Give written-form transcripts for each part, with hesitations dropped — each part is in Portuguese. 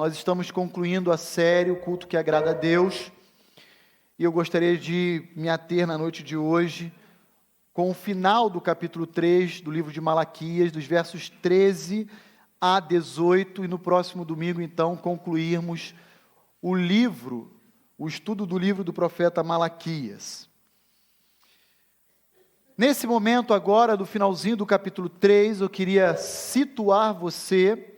nós estamos concluindo a série O Culto que Agrada a Deus, e eu gostaria de me ater na noite de hoje com o final do capítulo 3 do livro de Malaquias, dos versos 13 a 18, e no próximo domingo, então, concluirmos o estudo do livro do profeta Malaquias. Nesse momento agora, do finalzinho do capítulo 3, eu queria situar você.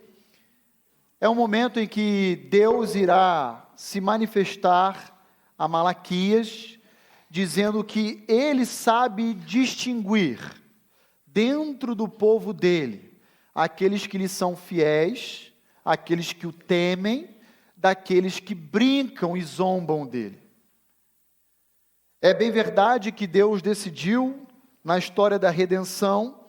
É um momento em que Deus irá se manifestar a Malaquias, dizendo que Ele sabe distinguir, dentro do povo dEle, aqueles que lhe são fiéis, aqueles que o temem, daqueles que brincam e zombam dEle. É bem verdade que Deus decidiu, na história da redenção,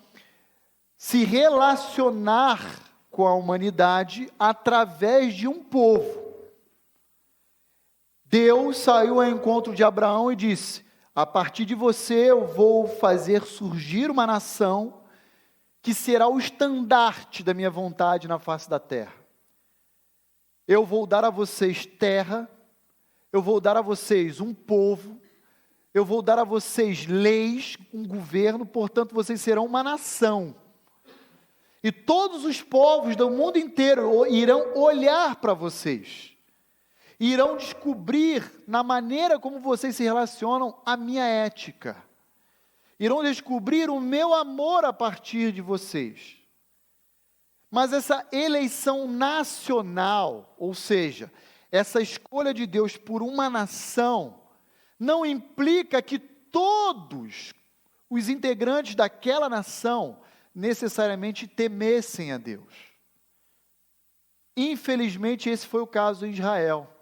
se relacionar com a humanidade através de um povo. Deus saiu ao encontro de Abraão e disse: a partir de você eu vou fazer surgir uma nação que será o estandarte da minha vontade na face da terra. Eu vou dar a vocês terra, eu vou dar a vocês um povo, eu vou dar a vocês leis, um governo, portanto vocês serão uma nação. E todos os povos do mundo inteiro irão olhar para vocês. Irão descobrir, na maneira como vocês se relacionam, a minha ética. Irão descobrir o meu amor a partir de vocês. Mas essa eleição nacional, ou seja, essa escolha de Deus por uma nação, não implica que todos os integrantes daquela nação necessariamente temessem a Deus. Infelizmente, esse foi o caso em Israel.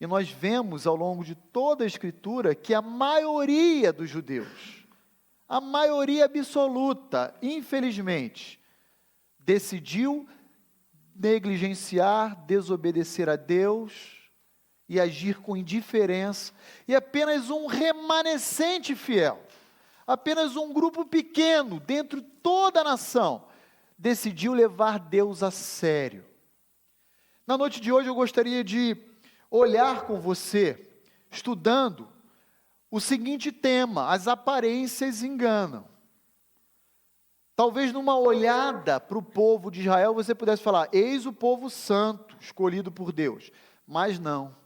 E nós vemos ao longo de toda a Escritura que a maioria dos judeus, a maioria absoluta, infelizmente, decidiu negligenciar, desobedecer a Deus e agir com indiferença, e apenas um remanescente fiel, apenas um grupo pequeno, dentro de toda a nação, decidiu levar Deus a sério. Na noite de hoje eu gostaria de olhar com você, estudando o seguinte tema: as aparências enganam. Talvez numa olhada para o povo de Israel você pudesse falar: eis o povo santo, escolhido por Deus. Mas não.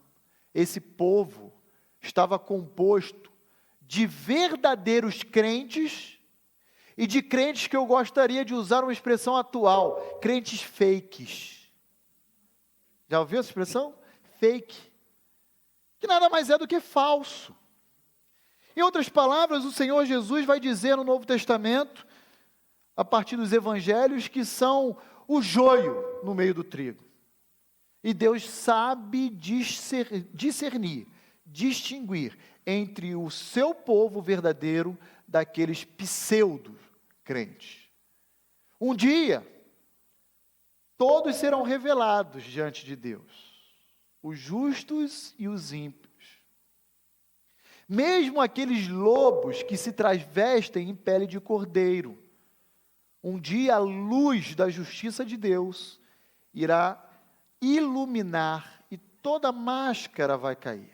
Esse povo estava composto de verdadeiros crentes e de crentes que eu gostaria de usar uma expressão atual, crentes fakes. Já ouviu essa expressão? Fake. Que nada mais é do que falso. Em outras palavras, o Senhor Jesus vai dizer no Novo Testamento, a partir dos evangelhos, que são o joio no meio do trigo. E Deus sabe discernir, distinguir entre o seu povo verdadeiro daqueles pseudo-crentes. Um dia, todos serão revelados diante de Deus, os justos e os ímpios. Mesmo aqueles lobos que se travestem em pele de cordeiro, um dia a luz da justiça de Deus irá iluminar e toda máscara vai cair.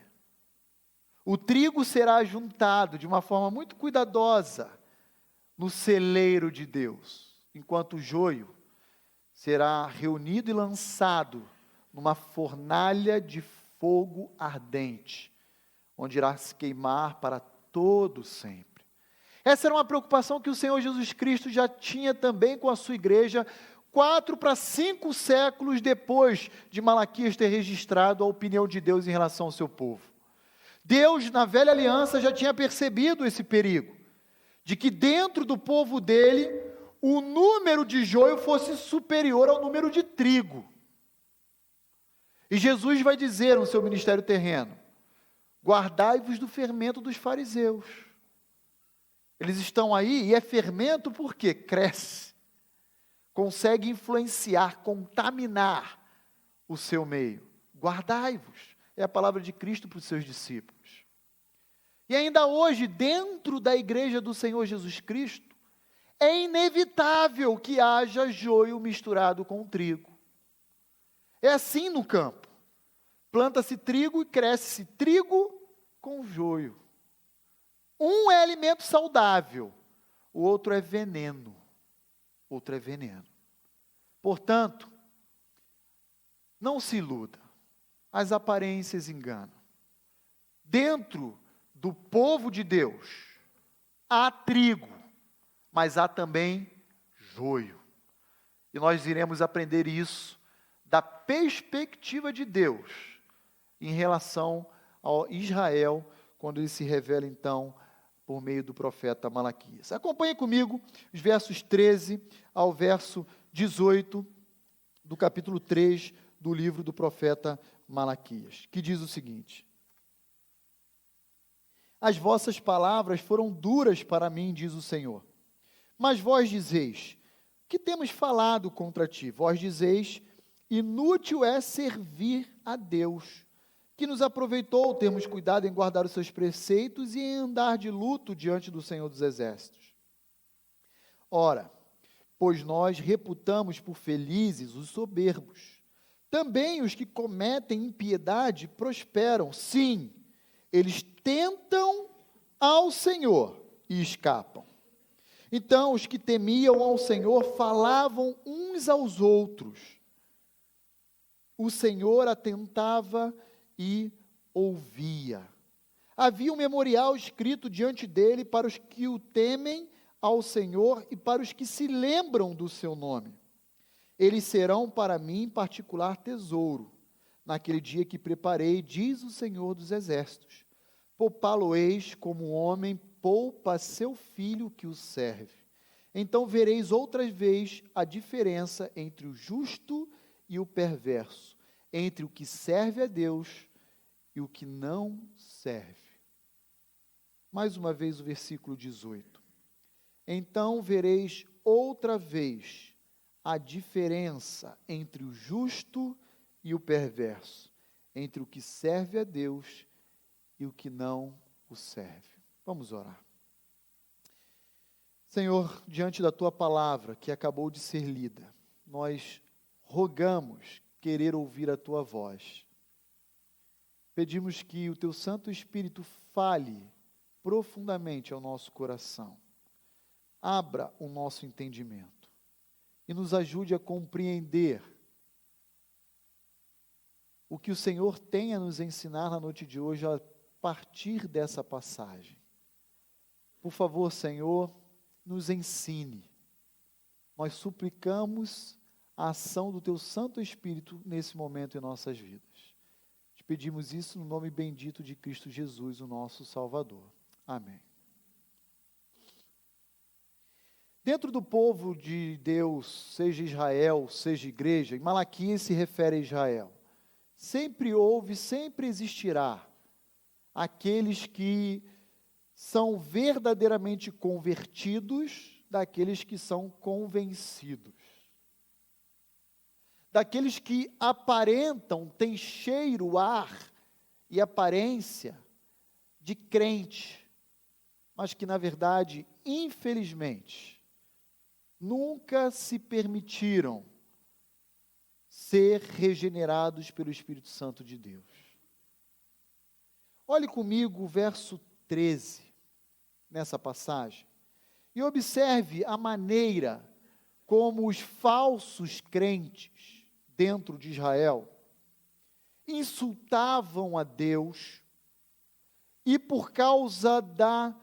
O trigo será juntado de uma forma muito cuidadosa no celeiro de Deus, enquanto o joio será reunido e lançado numa fornalha de fogo ardente, onde irá se queimar para todo sempre. Essa era uma preocupação que o Senhor Jesus Cristo já tinha também com a sua igreja, 4 para 5 séculos depois de Malaquias ter registrado a opinião de Deus em relação ao seu povo. Deus, na velha aliança, já tinha percebido esse perigo, de que dentro do povo dele, o número de joio fosse superior ao número de trigo. E Jesus vai dizer no seu ministério terreno: guardai-vos do fermento dos fariseus. Eles estão aí, e é fermento porque cresce, consegue influenciar, contaminar o seu meio. Guardai-vos, é a palavra de Cristo para os seus discípulos. E ainda hoje, dentro da igreja do Senhor Jesus Cristo, é inevitável que haja joio misturado com trigo. É assim no campo. Planta-se trigo e cresce-se trigo com joio. Um é alimento saudável, o outro é veneno. Outro é veneno. Portanto, não se iluda. As aparências enganam. Dentro do povo de Deus, há trigo, mas há também joio. E nós iremos aprender isso da perspectiva de Deus em relação ao Israel, quando ele se revela então por meio do profeta Malaquias. Acompanhe comigo os versos 13 ao verso 18 do capítulo 3 do livro do profeta Malaquias, que diz o seguinte: As vossas palavras foram duras para mim, diz o Senhor. Mas vós dizeis: que temos falado contra ti? Vós dizeis: inútil é servir a Deus, que nos aproveitou termos cuidado em guardar os seus preceitos e em andar de luto diante do Senhor dos Exércitos. Ora, pois nós reputamos por felizes os soberbos. Também os que cometem impiedade prosperam. Sim, eles tentam ao Senhor e escapam. Então os que temiam ao Senhor falavam uns aos outros. O Senhor atentava e ouvia. Havia um memorial escrito diante dele para os que o temem ao Senhor e para os que se lembram do seu nome. Eles serão para mim particular tesouro, naquele dia que preparei, diz o Senhor dos Exércitos. Poupá-lo-eis como um homem poupa seu filho que o serve. Então vereis outra vez a diferença entre o justo e o perverso, entre o que serve a Deus e o que não serve. Mais uma vez o versículo 18. Então vereis outra vez a diferença entre o justo e o perverso, entre o que serve a Deus e o que não o serve. Vamos orar. Senhor, diante da Tua palavra que acabou de ser lida, nós rogamos querer ouvir a Tua voz. Pedimos que o Teu Santo Espírito fale profundamente ao nosso coração. Abra o nosso entendimento e nos ajude a compreender o que o Senhor tem a nos ensinar na noite de hoje a partir dessa passagem. Por favor, Senhor, nos ensine. Nós suplicamos a ação do Teu Santo Espírito nesse momento em nossas vidas. Te pedimos isso no nome bendito de Cristo Jesus, o nosso Salvador. Amém. Dentro do povo de Deus, seja Israel, seja igreja, em Malaquias se refere a Israel, sempre houve, sempre existirá aqueles que são verdadeiramente convertidos daqueles que são convencidos. Daqueles que aparentam, têm cheiro, ar e aparência de crente, mas que na verdade, infelizmente, nunca se permitiram ser regenerados pelo Espírito Santo de Deus. Olhe comigo o verso 13, nessa passagem, e observe a maneira como os falsos crentes dentro de Israel insultavam a Deus e por causa da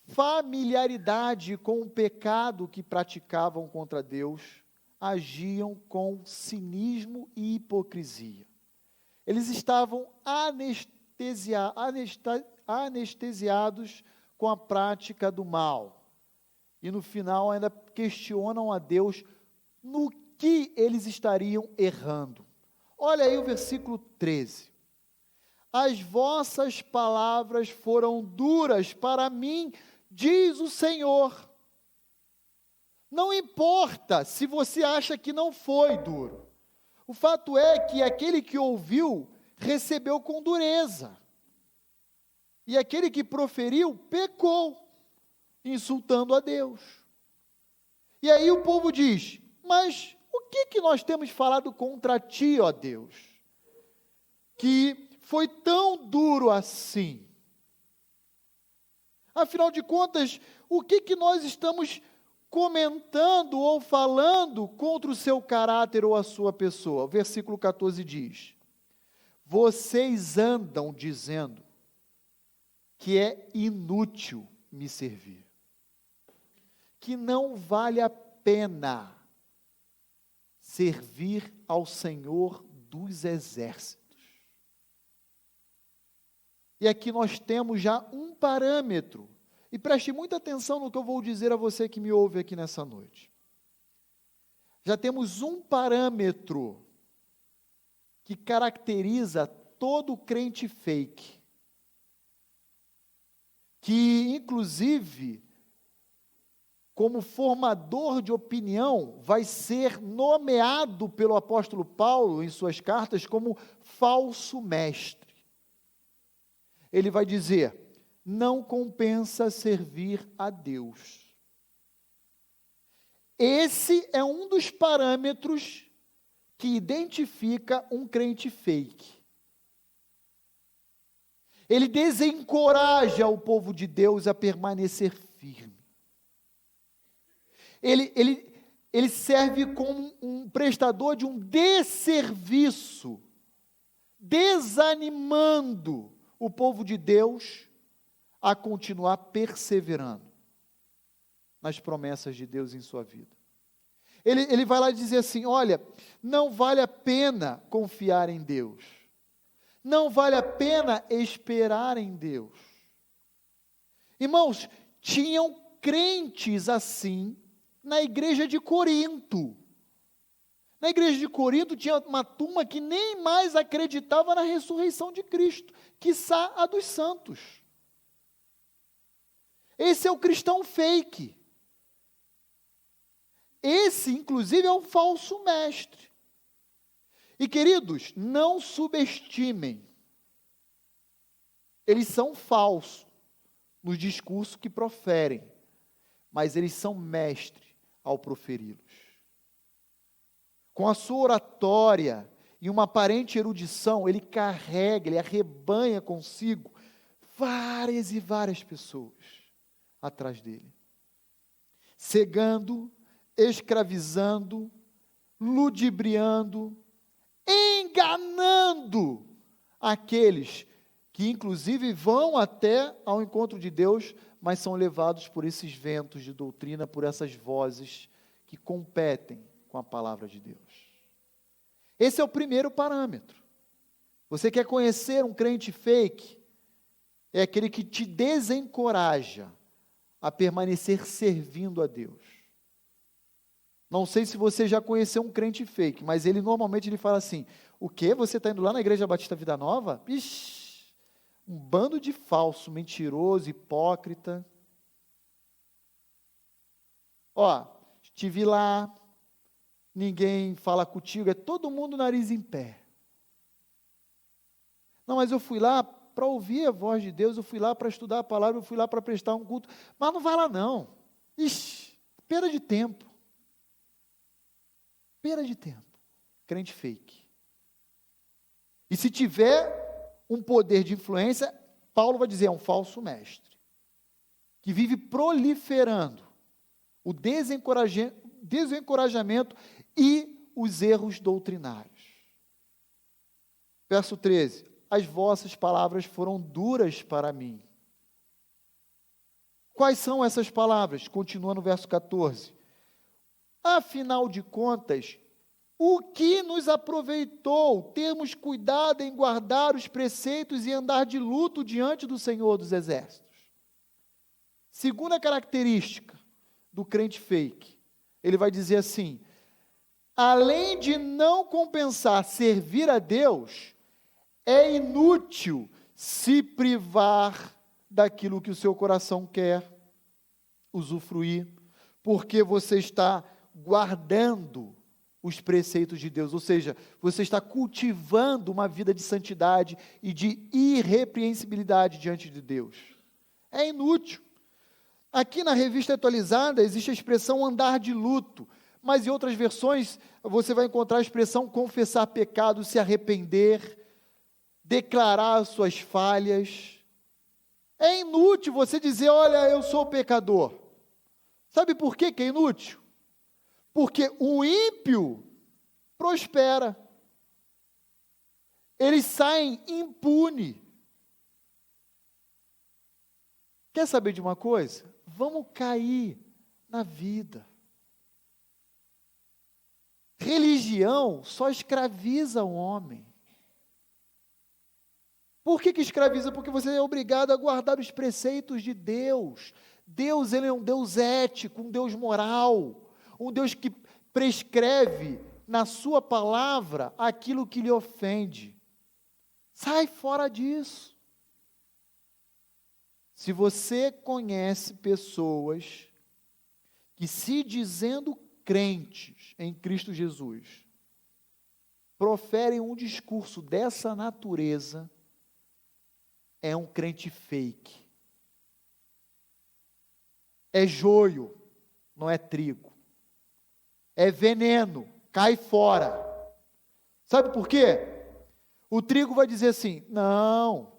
familiaridade com o pecado que praticavam contra Deus, agiam com cinismo e hipocrisia. Eles estavam anestesiados com a prática do mal. E no final ainda questionam a Deus no que eles estariam errando. Olha aí o versículo 13. As vossas palavras foram duras para mim, diz o Senhor. Não importa se você acha que não foi duro. O fato é que aquele que ouviu, recebeu com dureza. E aquele que proferiu, pecou, insultando a Deus. E aí o povo diz, mas o que nós temos falado contra ti, ó Deus, que foi tão duro assim? Afinal de contas, o que nós estamos comentando ou falando contra o seu caráter ou a sua pessoa? O versículo 14 diz: vocês andam dizendo que é inútil me servir, que não vale a pena servir ao Senhor dos Exércitos. E aqui nós temos já um parâmetro, e preste muita atenção no que eu vou dizer a você que me ouve aqui nessa noite. Já temos um parâmetro que caracteriza todo crente fake, que inclusive, como formador de opinião, vai ser nomeado pelo apóstolo Paulo em suas cartas como falso mestre. Ele vai dizer: não compensa servir a Deus. Esse é um dos parâmetros que identifica um crente fake. Ele desencoraja o povo de Deus a permanecer firme. Ele serve como um prestador de um desserviço, desanimando o povo de Deus a continuar perseverando nas promessas de Deus em sua vida. Ele vai lá dizer assim: olha, não vale a pena confiar em Deus, não vale a pena esperar em Deus. Irmãos, tinham crentes assim na igreja de Corinto. Na igreja de Corinto tinha uma turma que nem mais acreditava na ressurreição de Cristo, quiçá a dos santos. Esse é o cristão fake. Esse, inclusive, é o falso mestre. E, queridos, não subestimem. Eles são falsos nos discursos que proferem, mas eles são mestres ao proferi-los. Com a sua oratória e uma aparente erudição, ele carrega, ele arrebanha consigo várias e várias pessoas atrás dele, cegando, escravizando, ludibriando, enganando aqueles que inclusive vão até ao encontro de Deus, mas são levados por esses ventos de doutrina, por essas vozes que competem com a palavra de Deus. Esse é o primeiro parâmetro. Você quer conhecer um crente fake? É aquele que te desencoraja a permanecer servindo a Deus. Não sei se você já conheceu um crente fake, mas ele normalmente fala assim: o quê? Você está indo lá na Igreja Batista Vida Nova? Ixi, um bando de falso, mentiroso, hipócrita. Ó, estive lá, ninguém fala contigo, é todo mundo nariz em pé. Não, mas eu fui lá para ouvir a voz de Deus, eu fui lá para estudar a palavra, eu fui lá para prestar um culto, mas não vai lá não. Ixi, perda de tempo. Perda de tempo. Crente fake. E se tiver um poder de influência, Paulo vai dizer, é um falso mestre, que vive proliferando o desencorajamento e os erros doutrinários. Verso 13, as vossas palavras foram duras para mim. Quais são essas palavras? Continua no verso 14. Afinal de contas, o que nos aproveitou termos cuidado em guardar os preceitos e andar de luto diante do Senhor dos Exércitos? Segunda característica do crente fake, ele vai dizer assim: além de não compensar servir a Deus, é inútil se privar daquilo que o seu coração quer usufruir, porque você está guardando os preceitos de Deus, ou seja, você está cultivando uma vida de santidade e de irrepreensibilidade diante de Deus. É inútil. Aqui na Revista Atualizada existe a expressão andar de luto, mas em outras versões você vai encontrar a expressão confessar pecado, se arrepender, declarar suas falhas. É inútil você dizer, olha, eu sou pecador. Sabe por que é inútil? Porque o ímpio prospera. Eles saem impunes. Quer saber de uma coisa? Vamos cair na vida. Religião só escraviza o homem. Por que escraviza? Porque você é obrigado a guardar os preceitos de Deus. Deus, ele é um Deus ético, um Deus moral, um Deus que prescreve na sua palavra aquilo que lhe ofende. Sai fora disso. Se você conhece pessoas que, se dizendo crentes em Cristo Jesus, proferem um discurso dessa natureza, é um crente fake. É joio, não é trigo. É veneno, cai fora. Sabe por quê? O trigo vai dizer assim, não,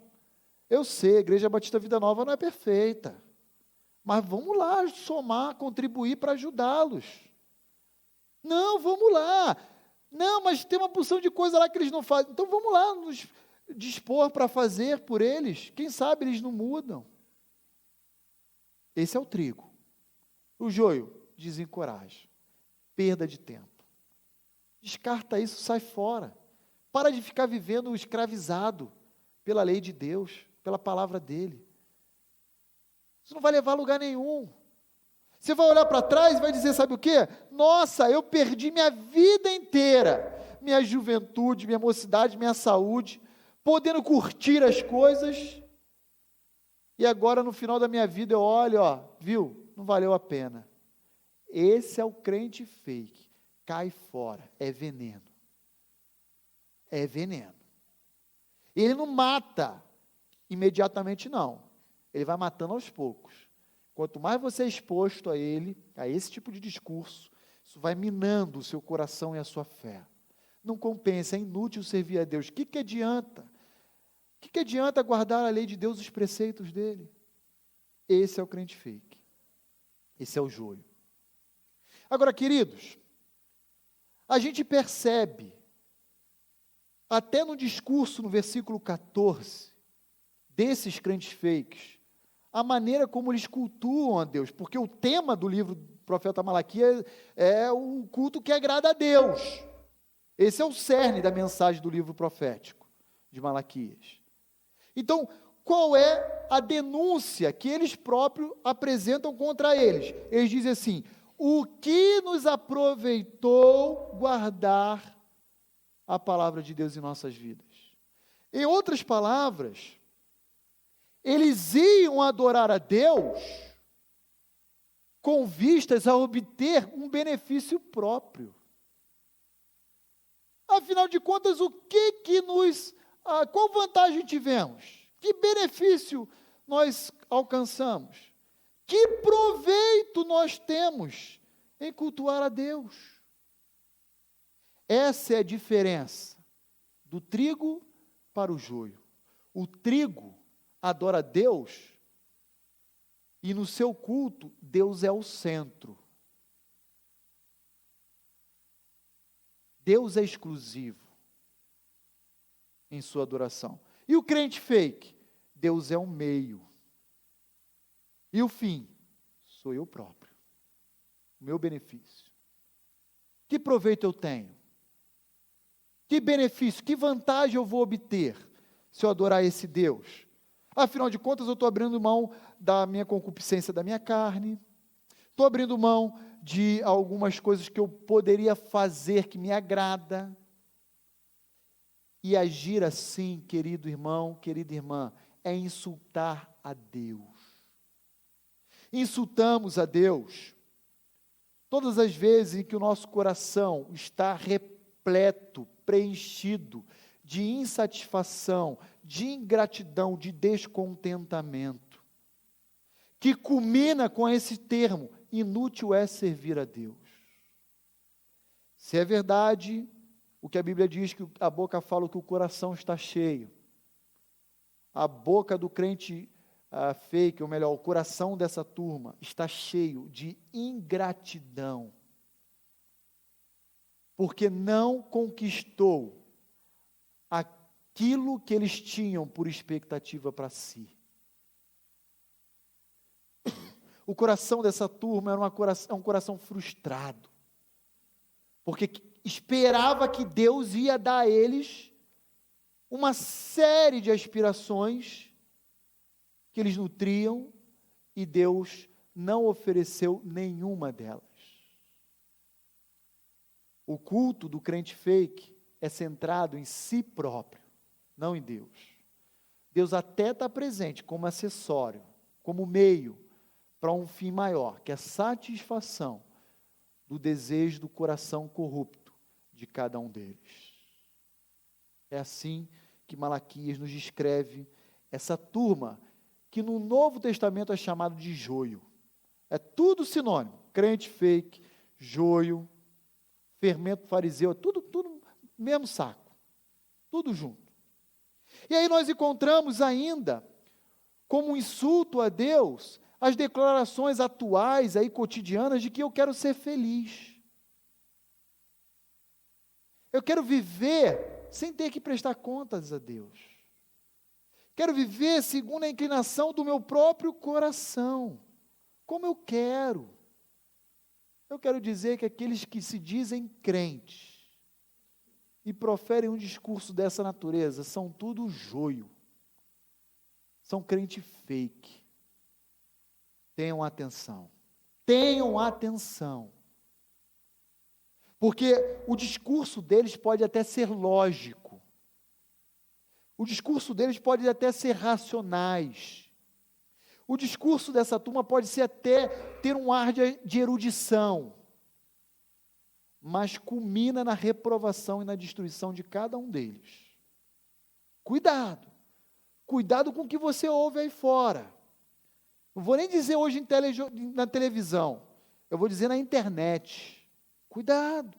eu sei, a Igreja Batista Vida Nova não é perfeita, mas vamos lá somar, contribuir para ajudá-los. Não, vamos lá. Não, mas tem uma porção de coisa lá que eles não fazem. Então vamos lá nos dispor para fazer por eles. Quem sabe eles não mudam. Esse é o trigo. O joio desencoraja. Perda de tempo. Descarta isso, sai fora. Para de ficar vivendo escravizado pela lei de Deus, pela palavra dele. Isso não vai levar a lugar nenhum. Você vai olhar para trás e vai dizer, sabe o quê? Nossa, eu perdi minha vida inteira, minha juventude, minha mocidade, minha saúde, podendo curtir as coisas, e agora no final da minha vida eu olho, viu? Não valeu a pena. Esse é o crente fake. Cai fora, é veneno. É veneno. Ele não mata imediatamente, não. Ele vai matando aos poucos. Quanto mais você é exposto a ele, a esse tipo de discurso, isso vai minando o seu coração e a sua fé. Não compensa, é inútil servir a Deus. O que adianta? O que adianta guardar a lei de Deus, os preceitos dele? Esse é o crente fake. Esse é o joio. Agora, queridos, a gente percebe, até no discurso, no versículo 14, desses crentes fakes, a maneira como eles cultuam a Deus, porque o tema do livro do profeta Malaquias é o culto que agrada a Deus. Esse é o cerne da mensagem do livro profético de Malaquias. Então, qual é a denúncia que eles próprios apresentam contra eles? Eles dizem assim, o que nos aproveitou guardar a palavra de Deus em nossas vidas? Em outras palavras, eles iam adorar a Deus com vistas a obter um benefício próprio. Afinal de contas, qual vantagem tivemos? Que benefício nós alcançamos? Que proveito nós temos em cultuar a Deus? Essa é a diferença do trigo para o joio. O trigo adora a Deus e no seu culto, Deus é o centro. Deus é exclusivo em sua adoração. E o crente fake? Deus é um meio. E o fim? Sou eu próprio. O meu benefício. Que proveito eu tenho? Que benefício, que vantagem eu vou obter se eu adorar esse Deus? Afinal de contas, eu estou abrindo mão da minha concupiscência da minha carne, estou abrindo mão de algumas coisas que eu poderia fazer que me agrada. E agir assim, querido irmão, querida irmã, é insultar a Deus. Insultamos a Deus todas as vezes em que o nosso coração está repleto, preenchido de insatisfação, de ingratidão, de descontentamento, que culmina com esse termo, inútil é servir a Deus. Se é verdade o que a Bíblia diz, que a boca fala que o coração está cheio, a boca do crente fake, ou melhor, o coração dessa turma está cheio de ingratidão, porque não conquistou aquilo que eles tinham por expectativa para si. O coração dessa turma era um coração frustrado, porque esperava que Deus ia dar a eles uma série de aspirações que eles nutriam, e Deus não ofereceu nenhuma delas. O culto do crente fake é centrado em si próprio, não em Deus. Deus até está presente como acessório, como meio para um fim maior, que é a satisfação do desejo do coração corrupto de cada um deles. É assim que Malaquias nos descreve essa turma, que no Novo Testamento é chamado de joio. É tudo sinônimo, crente fake, joio, fermento fariseu, é tudo mesmo saco, tudo junto. E aí nós encontramos ainda, como um insulto a Deus, as declarações atuais, aí, cotidianas, de que eu quero ser feliz. Eu quero viver sem ter que prestar contas a Deus. Quero viver segundo a inclinação do meu próprio coração, como eu quero. Eu quero dizer que aqueles que se dizem crentes e proferem um discurso dessa natureza são tudo joio, são crente fake. Tenham atenção, porque o discurso deles pode até ser lógico, o discurso deles pode até ser racionais, o discurso dessa turma pode ser até ter um ar de erudição, mas culmina na reprovação e na destruição de cada um deles. Cuidado com o que você ouve aí fora. Não vou nem dizer hoje na televisão, eu vou dizer na internet. Cuidado.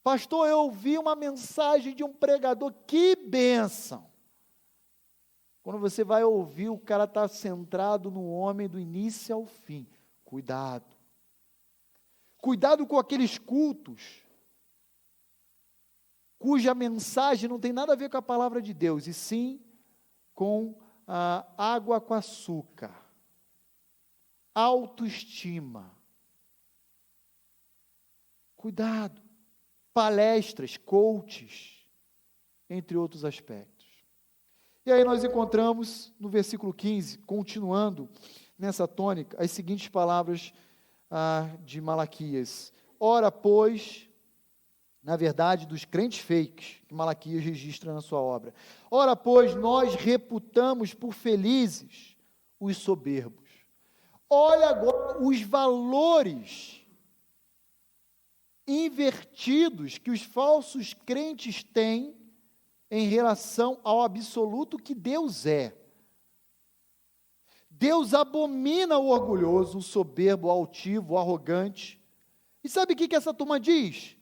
Pastor, eu ouvi uma mensagem de um pregador, que bênção. Quando você vai ouvir, o cara está centrado no homem do início ao fim. Cuidado. Cuidado com aqueles cultos cuja mensagem não tem nada a ver com a palavra de Deus, e sim com água com açúcar, autoestima. Cuidado. Palestras, coaches, entre outros aspectos. E aí nós encontramos no versículo 15, continuando nessa tônica, as seguintes palavras de Malaquias. Ora, pois, na verdade, dos crentes fakes, que Malaquias registra na sua obra. Ora, pois, nós reputamos por felizes os soberbos. Olha agora os valores invertidos que os falsos crentes têm em relação ao absoluto que Deus é. Deus abomina o orgulhoso, o soberbo, o altivo, o arrogante. E sabe o que essa turma diz?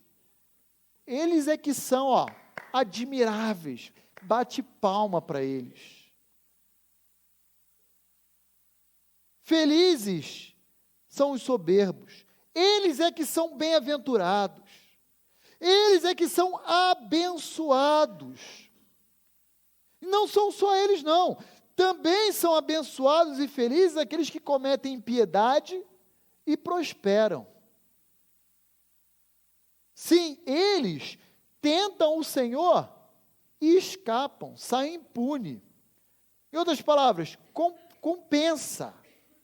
Eles é que são, admiráveis. Bate palma para eles. Felizes são os soberbos. Eles é que são bem-aventurados. Eles é que são abençoados. E não são só eles, não. Também são abençoados e felizes aqueles que cometem impiedade e prosperam. Sim, eles tentam o Senhor e escapam, saem impunes. Em outras palavras, compensa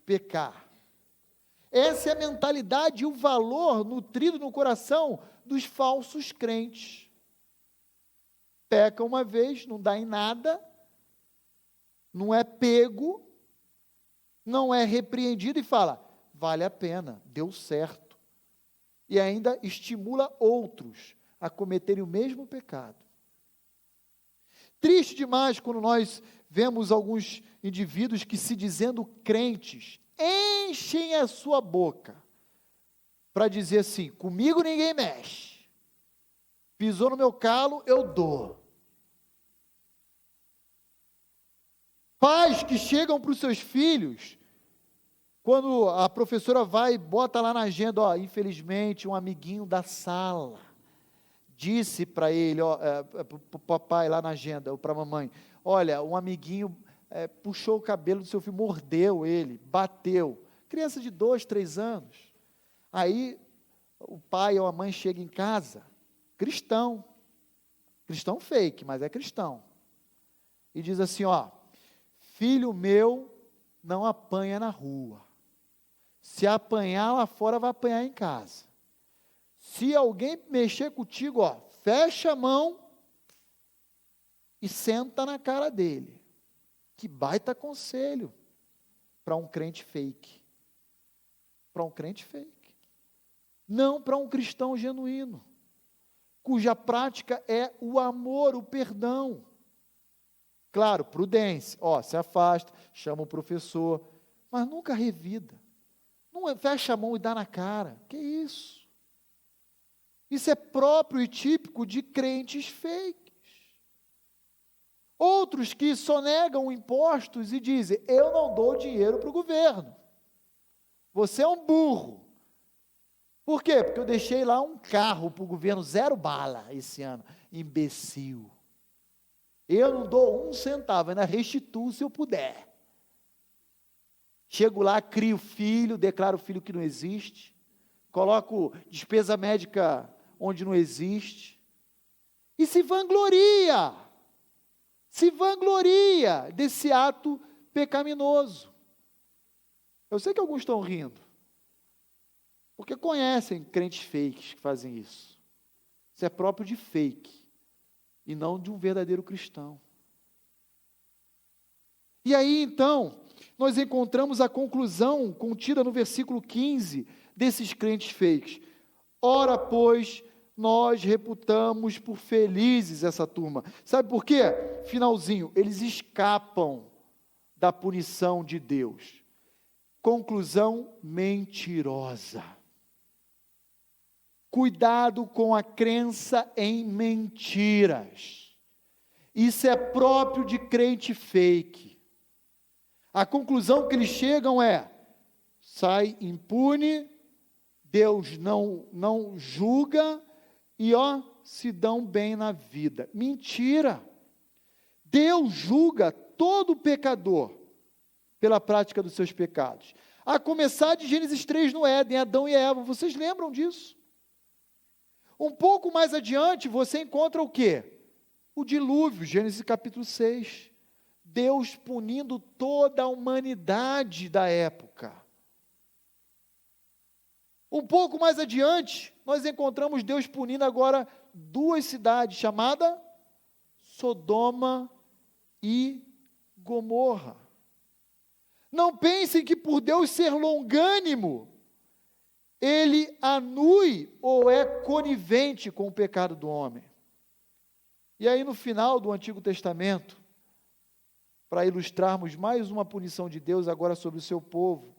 pecar. Essa é a mentalidade e o valor nutrido no coração dos falsos crentes. Peca uma vez, não dá em nada, não é pego, não é repreendido e fala, vale a pena, deu certo. E ainda estimula outros a cometerem o mesmo pecado. Triste demais quando nós vemos alguns indivíduos que, se dizendo crentes, enchem a sua boca para dizer assim: comigo ninguém mexe, pisou no meu calo, eu dou. Pais que chegam para os seus filhos, quando a professora vai e bota lá na agenda, ó, infelizmente um amiguinho da sala disse para ele, para o papai lá na agenda, ou para a mamãe, olha, um amiguinho puxou o cabelo do seu filho, mordeu ele, bateu, criança de 2, 3 anos, aí o pai ou a mãe chega em casa, cristão fake, mas é cristão, e diz assim, ó, filho meu não apanha na rua, se apanhar lá fora, vai apanhar em casa. Se alguém mexer contigo, ó, fecha a mão e senta na cara dele. Que baita conselho para um crente fake. Para um crente fake. Não para um cristão genuíno, cuja prática é o amor, o perdão. Claro, prudência, ó, se afasta, chama o professor, mas nunca revida. Não fecha a mão e dá na cara. Que isso? Isso é próprio e típico de crentes fakes. Outros que sonegam impostos e dizem, eu não dou dinheiro para o governo. Você é um burro. Por quê? Porque eu deixei lá um carro para o governo 0 bala esse ano. Imbecil. Eu não dou 1 centavo, ainda restituo se eu puder. Chego lá, crio filho, declaro filho que não existe, coloco despesa médica onde não existe, e se vangloria desse ato pecaminoso. Eu sei que alguns estão rindo, porque conhecem crentes fakes que fazem isso. Isso é próprio de fake, e não de um verdadeiro cristão. E aí, então, nós encontramos a conclusão contida no versículo 15 desses crentes fakes. Ora, pois, nós reputamos por felizes essa turma. Sabe por quê? Finalzinho, eles escapam da punição de Deus. Conclusão mentirosa. Cuidado com a crença em mentiras. Isso é próprio de crente fake. A conclusão que eles chegam é, sai impune, Deus não julga, e se dão bem na vida. Mentira! Deus julga todo pecador pela prática dos seus pecados. A começar de Gênesis 3 no Éden, Adão e Eva, vocês lembram disso? Um pouco mais adiante, você encontra o quê? O dilúvio, Gênesis capítulo 6. Deus punindo toda a humanidade da época. Um pouco mais adiante, nós encontramos Deus punindo agora 2 cidades, chamadas Sodoma e Gomorra. Não pensem que por Deus ser longânimo, Ele anui ou é conivente com o pecado do homem. E aí no final do Antigo Testamento, para ilustrarmos mais uma punição de Deus agora sobre o seu povo,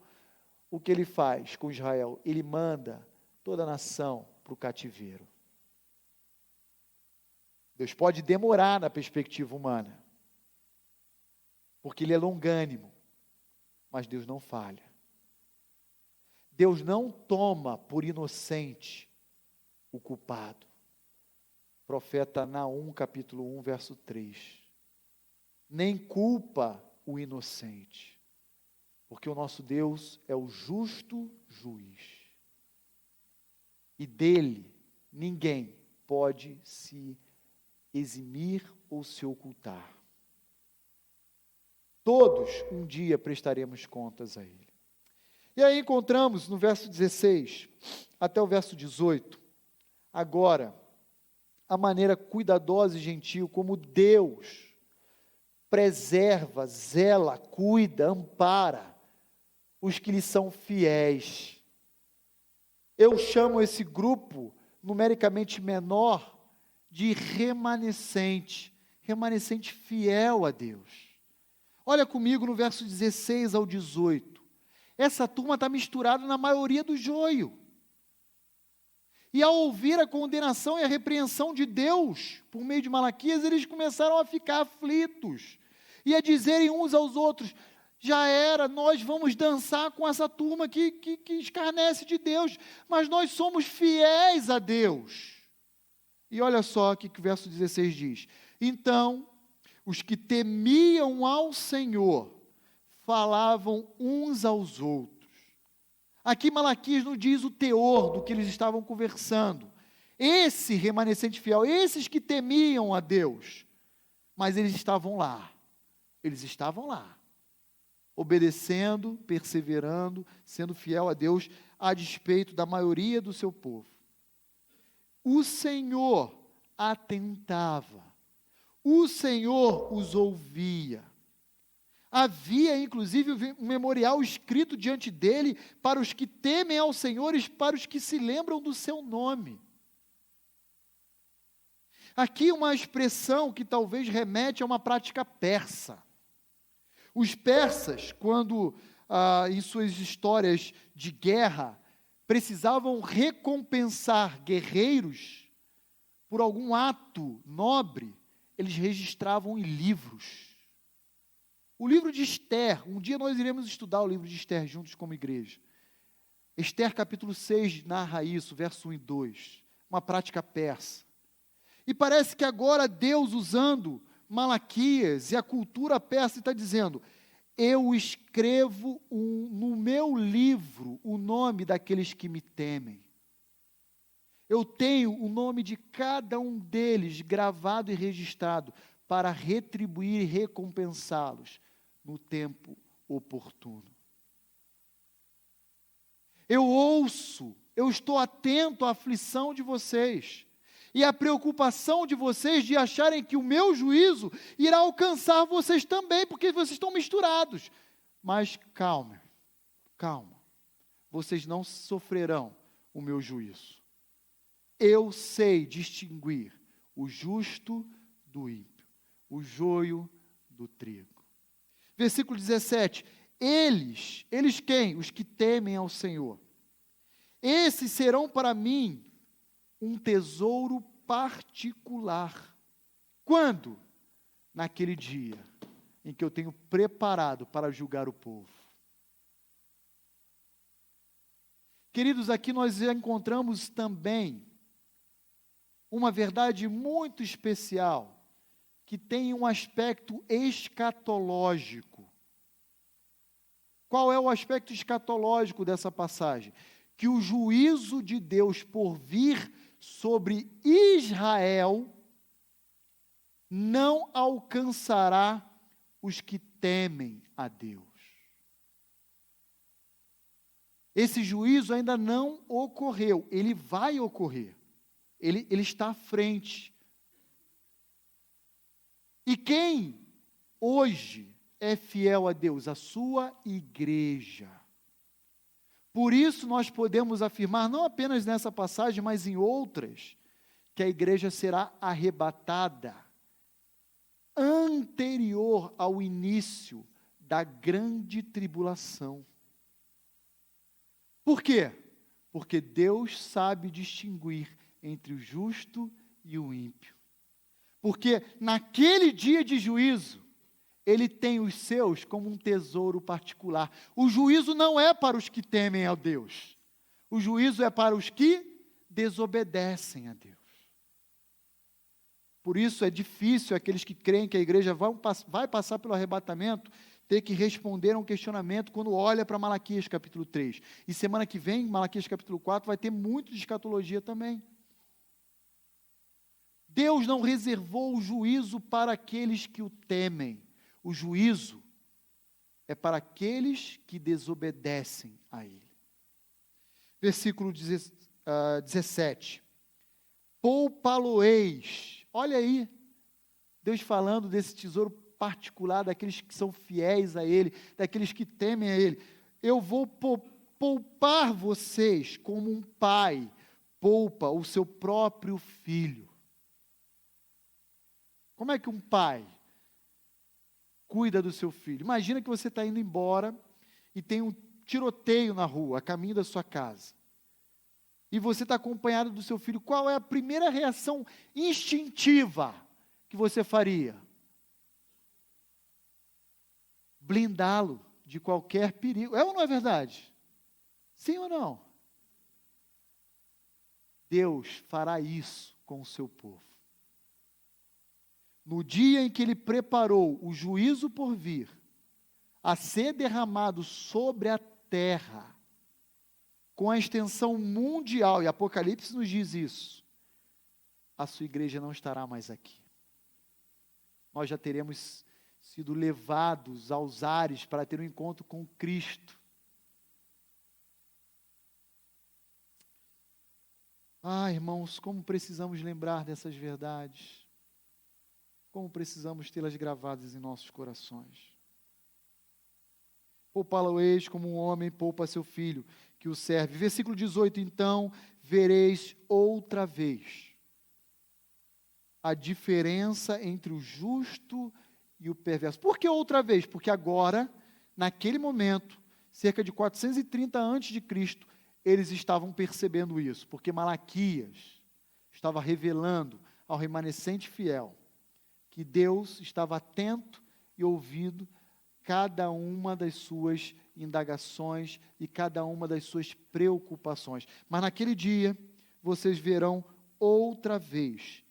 o que Ele faz com Israel? Ele manda toda a nação para o cativeiro. Deus pode demorar na perspectiva humana, porque Ele é longânimo, mas Deus não falha. Deus não toma por inocente o culpado. Profeta Naum, capítulo 1, verso 3. Nem culpa o inocente, porque o nosso Deus é o justo juiz. E dele ninguém pode se eximir ou se ocultar. Todos um dia prestaremos contas a Ele. E aí encontramos no verso 16 até o verso 18, agora, a maneira cuidadosa e gentil como Deus preserva, zela, cuida, ampara os que lhe são fiéis. Eu chamo esse grupo, numericamente menor, de remanescente fiel a Deus. Olha comigo no verso 16 ao 18. Essa turma está misturada na maioria do joio. E ao ouvir a condenação e a repreensão de Deus, por meio de Malaquias, eles começaram a ficar aflitos e a dizerem uns aos outros: já era, nós vamos dançar com essa turma que escarnece de Deus, mas nós somos fiéis a Deus. E olha só o que o verso 16 diz: então, os que temiam ao Senhor falavam uns aos outros. Aqui Malaquias não diz o teor do que eles estavam conversando. Esse remanescente fiel, esses que temiam a Deus, mas eles estavam lá, obedecendo, perseverando, sendo fiel a Deus, a despeito da maioria do seu povo. O Senhor atentava, o Senhor os ouvia. Havia, inclusive, um memorial escrito diante dele para os que temem ao Senhor e para os que se lembram do seu nome. Aqui uma expressão que talvez remete a uma prática persa. Os persas, quando em suas histórias de guerra, precisavam recompensar guerreiros por algum ato nobre, eles registravam em livros. O livro de Esther, um dia nós iremos estudar o livro de Esther juntos como igreja. Esther capítulo 6 narra isso, verso 1 e 2, uma prática persa. E parece que agora Deus, usando Malaquias e a cultura persa, está dizendo: eu escrevo no meu livro o nome daqueles que me temem. Eu tenho o nome de cada um deles gravado e registrado para retribuir e recompensá-los no tempo oportuno. Eu ouço, eu estou atento à aflição de vocês e à preocupação de vocês de acharem que o meu juízo irá alcançar vocês também, porque vocês estão misturados. Mas calma, vocês não sofrerão o meu juízo. Eu sei distinguir o justo do ímpio, o joio do trigo. Versículo 17, eles quem? Os que temem ao Senhor. Esses serão para mim um tesouro particular. Quando? Naquele dia em que eu tenho preparado para julgar o povo. Queridos, aqui nós encontramos também uma verdade muito especial, que tem um aspecto escatológico. Qual é o aspecto escatológico dessa passagem? Que o juízo de Deus por vir sobre Israel não alcançará os que temem a Deus. Esse juízo ainda não ocorreu, ele vai ocorrer, ele está à frente. E quem hoje é fiel a Deus? A sua igreja. Por isso nós podemos afirmar, não apenas nessa passagem, mas em outras, que a igreja será arrebatada anterior ao início da grande tribulação. Por quê? Porque Deus sabe distinguir entre o justo e o ímpio. Porque naquele dia de juízo, Ele tem os seus como um tesouro particular. O juízo não é para os que temem a Deus. O juízo é para os que desobedecem a Deus. Por isso é difícil aqueles que creem que a igreja vai passar pelo arrebatamento ter que responder a um questionamento quando olha para Malaquias capítulo 3. E semana que vem, Malaquias capítulo 4, vai ter muito de escatologia também. Deus não reservou o juízo para aqueles que o temem. O juízo é para aqueles que desobedecem a Ele. Versículo 17. Poupa-lo-eis. Olha aí, Deus falando desse tesouro particular, daqueles que são fiéis a Ele, daqueles que temem a Ele. Eu vou poupar vocês como um pai poupa o seu próprio filho. Como é que um pai cuida do seu filho? Imagina que você está indo embora e tem um tiroteio na rua, a caminho da sua casa. e você está acompanhado do seu filho, qual é a primeira reação instintiva que você faria? Blindá-lo de qualquer perigo. É ou não é verdade? Sim ou não? Deus fará isso com o seu povo. No dia em que Ele preparou o juízo por vir, a ser derramado sobre a terra, com a extensão mundial, e Apocalipse nos diz isso, a sua igreja não estará mais aqui. Nós já teremos sido levados aos ares para ter um encontro com Cristo. Ah, irmãos, como precisamos lembrar dessas verdades. Como precisamos tê-las gravadas em nossos corações. Poupá-lo eis como um homem poupa seu filho, que o serve. Versículo 18, então, vereis outra vez a diferença entre o justo e o perverso. Por que outra vez? Porque agora, naquele momento, cerca de 430 a.C., eles estavam percebendo isso, porque Malaquias estava revelando ao remanescente fiel que Deus estava atento e ouvindo cada uma das suas indagações e cada uma das suas preocupações. Mas naquele dia, vocês verão outra vez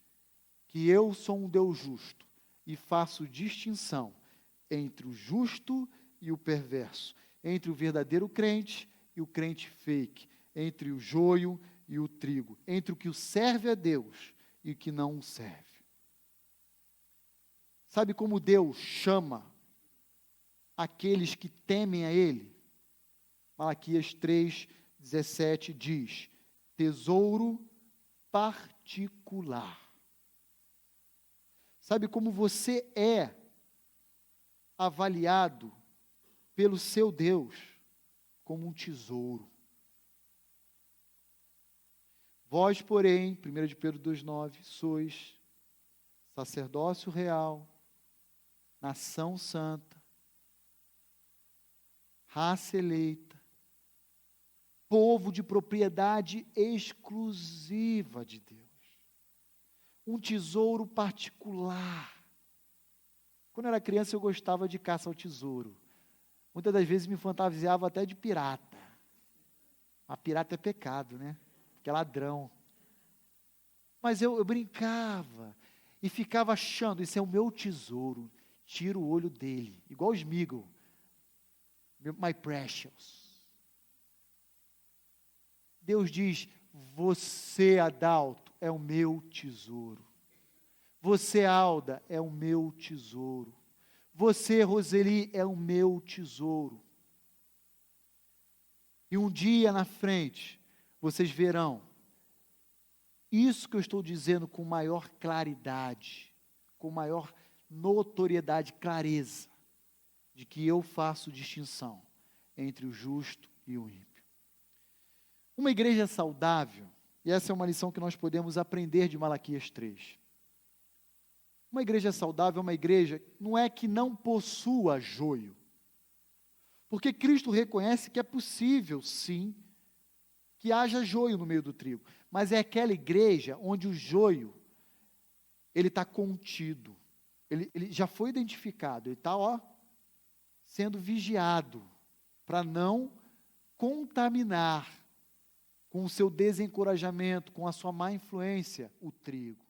que eu sou um Deus justo e faço distinção entre o justo e o perverso, entre o verdadeiro crente e o crente fake, entre o joio e o trigo, entre o que o serve a Deus e o que não o serve. Sabe como Deus chama aqueles que temem a Ele? Malaquias 3:17 diz: tesouro particular. Sabe como você é avaliado pelo seu Deus? Como um tesouro. Vós, porém, 1 de Pedro 2,9, sois sacerdócio real, nação santa, raça eleita, povo de propriedade exclusiva de Deus, um tesouro particular. Quando eu era criança, eu gostava de caça ao tesouro. Muitas das vezes me fantasiava até de pirata. Mas pirata é pecado, né? Porque é ladrão. Mas eu brincava e ficava achando, esse é o meu tesouro. Tiro o olho dele, igual o Smeagol. My precious. Deus diz, você, Adalto, é o meu tesouro. Você, Alda, é o meu tesouro. Você, Roseli, é o meu tesouro. E um dia na frente, vocês verão isso que eu estou dizendo com maior claridade, com maior notoriedade, clareza, de que eu faço distinção entre o justo e o ímpio. Uma igreja saudável, e essa é uma lição que nós podemos aprender de Malaquias 3. Uma igreja saudável é uma igreja, não é que não possua joio, porque Cristo reconhece que é possível, sim, que haja joio no meio do trigo, mas é aquela igreja onde o joio, ele está contido, ele já foi identificado, ele está, sendo vigiado, para não contaminar com o seu desencorajamento, com a sua má influência, o trigo.